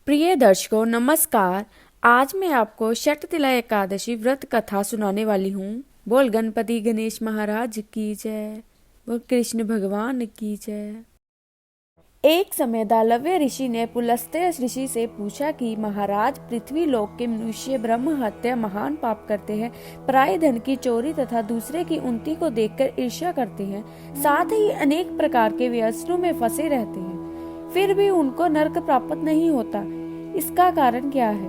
प्रिय दर्शकों नमस्कार। आज मैं आपको शटतिला एकादशी व्रत कथा सुनाने वाली हूँ। बोल गणपति गणेश महाराज की जय, बोल कृष्ण भगवान की जय। एक समय दालव्य ऋषि ने पुलस्त्य ऋषि से पूछा कि महाराज, पृथ्वी लोक के मनुष्य ब्रह्म हत्या महान पाप करते हैं, पराये धन की चोरी तथा दूसरे की उन्नति को देखकर ईर्ष्या करते हैं, साथ ही अनेक प्रकार के व्यसनों में फंसे रहते हैं, फिर भी उनको नरक प्राप्त नहीं होता। इसका कारण क्या है?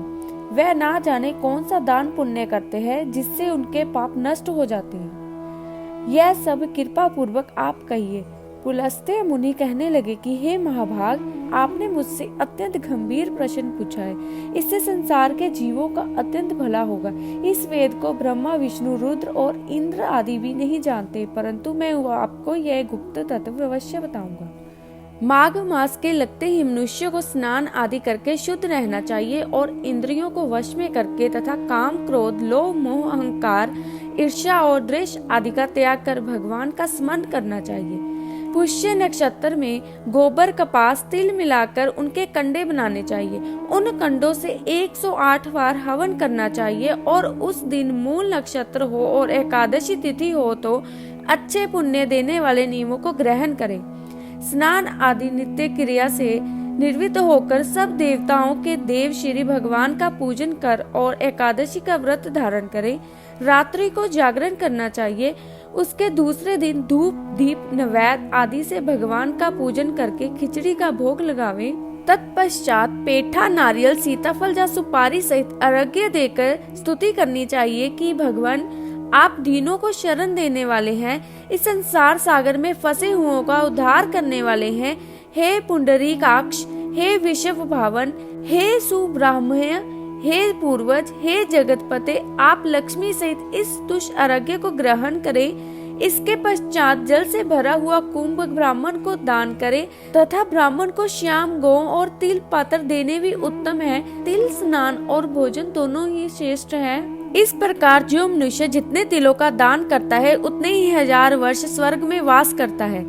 वह ना जाने कौन सा दान पुण्य करते हैं जिससे उनके पाप नष्ट हो जाते हैं। यह सब कृपा पूर्वक आप कहिए। पुलस्त्य मुनि कहने लगे कि हे महाभाग, आपने मुझसे अत्यंत गंभीर प्रश्न पूछा है। इससे संसार के जीवों का अत्यंत भला होगा। इस वेद को ब्रह्मा विष्णु रुद्र और इंद्र आदि भी नहीं जानते, परंतु मैं आपको यह गुप्त तत्व अवश्य बताऊंगा। माघ मास के लगते ही मनुष्य को स्नान आदि करके शुद्ध रहना चाहिए और इंद्रियों को वश में करके तथा काम क्रोध लोभ मोह अहंकार ईर्ष्या और द्वेष आदि का त्याग कर भगवान का स्मरण करना चाहिए। पुष्य नक्षत्र में गोबर कपास तिल मिलाकर उनके कंडे बनाने चाहिए। उन कंडों से 108 बार हवन करना चाहिए और उस दिन मूल नक्षत्र हो और एकादशी तिथि हो तो अच्छे पुण्य देने वाले नियमों को ग्रहण करें। स्नान आदि नित्य क्रिया से निर्वृत्त होकर सब देवताओं के देव श्री भगवान का पूजन कर और एकादशी का व्रत धारण करें। रात्रि को जागरण करना चाहिए। उसके दूसरे दिन धूप दीप नैवेद्य आदि से भगवान का पूजन करके खिचड़ी का भोग लगावें। तत्पश्चात पेठा नारियल सीताफल या सुपारी सहित अर्घ्य देकर स्तुति करनी चाहिए कि भगवान, आप दीनों को शरण देने वाले हैं, इस संसार सागर में फंसे हुओं का उद्धार करने वाले हैं। हे पुंडरीकाक्ष, हे विश्व भावन, हे सुब्राह्मण्य, हे पूर्वज, हे जगतपते, आप लक्ष्मी सहित इस तुष अर्घ्य को ग्रहण करें। इसके पश्चात जल से भरा हुआ कुंभ ब्राह्मण को दान करें तथा ब्राह्मण को श्याम गौ और तिल पात्र देने भी उत्तम है। तिल स्नान और भोजन दोनों ही श्रेष्ठ है। इस प्रकार जो मनुष्य जितने तिलों का दान करता है उतने ही 1000 वर्ष स्वर्ग में वास करता है।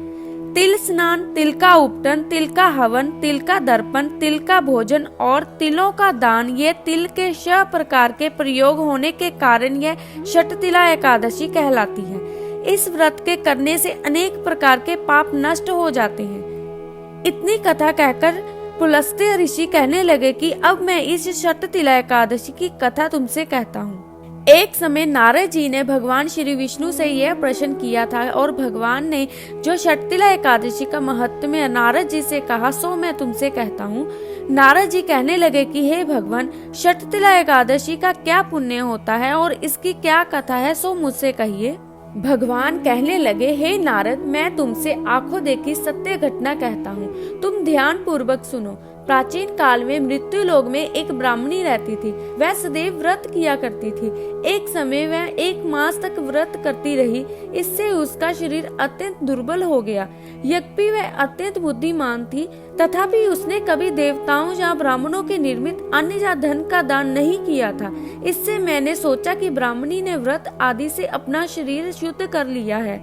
तिल स्नान, तिल का उपटन, तिल का हवन, तिल का दर्पण, तिल का भोजन और तिलों का दान, ये तिल के 6 प्रकार के प्रयोग होने के कारण यह शटतिला एकादशी कहलाती है। इस व्रत के करने से अनेक प्रकार के पाप नष्ट हो जाते हैं। इतनी कथा कहकर पुलस्त्य ऋषि कहने लगे कि अब मैं इस शटतिला एकादशी की कथा तुमसे कहता हूँ। एक समय नारद जी ने भगवान श्री विष्णु से यह प्रश्न किया था और भगवान ने जो शटतिला एकादशी का महत्व नारद जी से कहा सो मैं तुमसे कहता हूँ। नारद जी कहने लगे कि हे भगवान, शटतिला एकादशी का क्या पुण्य होता है और इसकी क्या कथा है, सो मुझसे कहिए। भगवान कहने लगे, हे नारद, मैं तुमसे आंखों देखी सत्य घटना कहता हूँ, तुम ध्यान पूर्वक सुनो। प्राचीन काल में मृत्यु लोक में एक ब्राह्मणी रहती थी। वह सदैव व्रत किया करती थी। एक समय वह 1 मास तक व्रत करती रही। इससे उसका शरीर अत्यंत दुर्बल हो गया। यद्यपि वह अत्यंत बुद्धिमान थी, तथापि उसने कभी देवताओं या ब्राह्मणों के निर्मित अन्न या धन का दान नहीं किया था। इससे मैंने सोचा कि ब्राह्मणी ने व्रत आदि से अपना शरीर शुद्ध कर लिया है,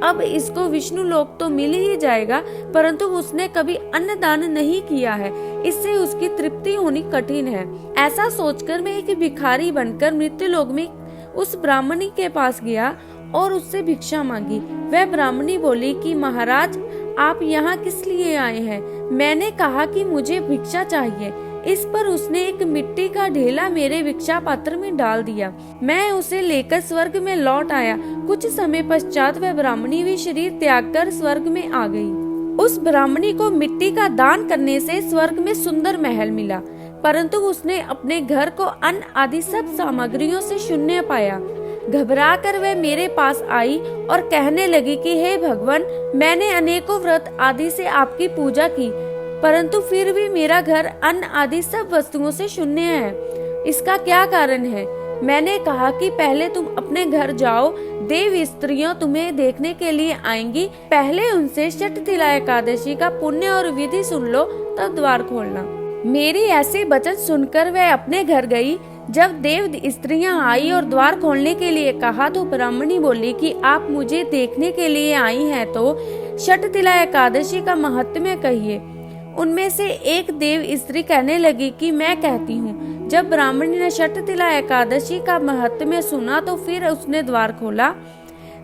अब इसको विष्णु लोक तो मिल ही जाएगा, परंतु उसने कभी अन्न दान नहीं किया है, इससे उसकी तृप्ति होनी कठिन है। ऐसा सोचकर मैं एक भिखारी बनकर मृत्यु लोक में उस ब्राह्मणी के पास गया और उससे भिक्षा मांगी। वह ब्राह्मणी बोली कि महाराज, आप यहाँ किस लिए आए हैं? मैंने कहा कि मुझे भिक्षा चाहिए। इस पर उसने एक मिट्टी का ढेला मेरे भिक्षा पात्र में डाल दिया। मैं उसे लेकर स्वर्ग में लौट आया। कुछ समय पश्चात वह ब्राह्मणी भी शरीर त्याग कर स्वर्ग में आ गई। उस ब्राह्मणी को मिट्टी का दान करने से स्वर्ग में सुंदर महल मिला, परंतु उसने अपने घर को अन्न आदि सब सामग्रियों से शून्य पाया। घबराकर वह मेरे पास आई और कहने लगी कि हे भगवान, मैंने अनेकों व्रत आदि से आपकी पूजा की, परंतु फिर भी मेरा घर अन्न आदि सब वस्तुओं से शून्य है। इसका क्या कारण है? मैंने कहा कि पहले तुम अपने घर जाओ, देव स्त्रियों तुम्हें देखने के लिए आएंगी, पहले उनसे शटतिला एकादशी का पुण्य और विधि सुन लो, तब द्वार खोलना। मेरी ऐसे वचन सुनकर वह अपने घर गई। जब देव स्त्रियां आई और द्वार खोलने के लिए कहा तो ब्राह्मणी बोली कि आप मुझे देखने के लिए आई हैं तो शटतिला एकादशी का महत्व कहिए। उनमें से एक देव स्त्री कहने लगी कि मैं कहती हूँ। जब ब्राह्मणी ने षटतिला एकादशी का महत्म्य सुना तो फिर उसने द्वार खोला।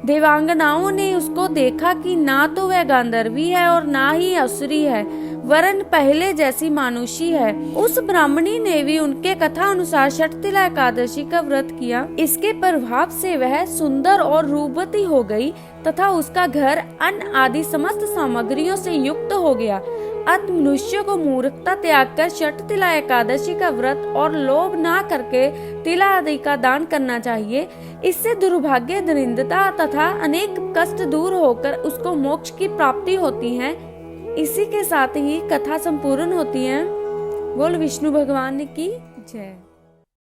देवांगनाओं ने उसको देखा कि ना तो वह गांधर्वी है और ना ही असुरी है, वरन पहले जैसी मानुषी है। उस ब्राह्मणी ने भी उनके कथा अनुसार षटतिला एकादशी का व्रत किया। इसके प्रभाव से वह सुंदर और रूपवती हो गई तथा उसका घर अन्न आदि समस्त सामग्रियों से युक्त हो गया। अत मनुष्य को मूर्खता त्याग कर षटतिला एकादशी का व्रत और लोभ ना करके तिला आदि का दान करना चाहिए। इससे दुर्भाग्य, दरिद्रता तथा अनेक कष्ट दूर होकर उसको मोक्ष की प्राप्ति होती है। इसी के साथ ही कथा संपूर्ण होती है। बोल विष्णु भगवान की जय।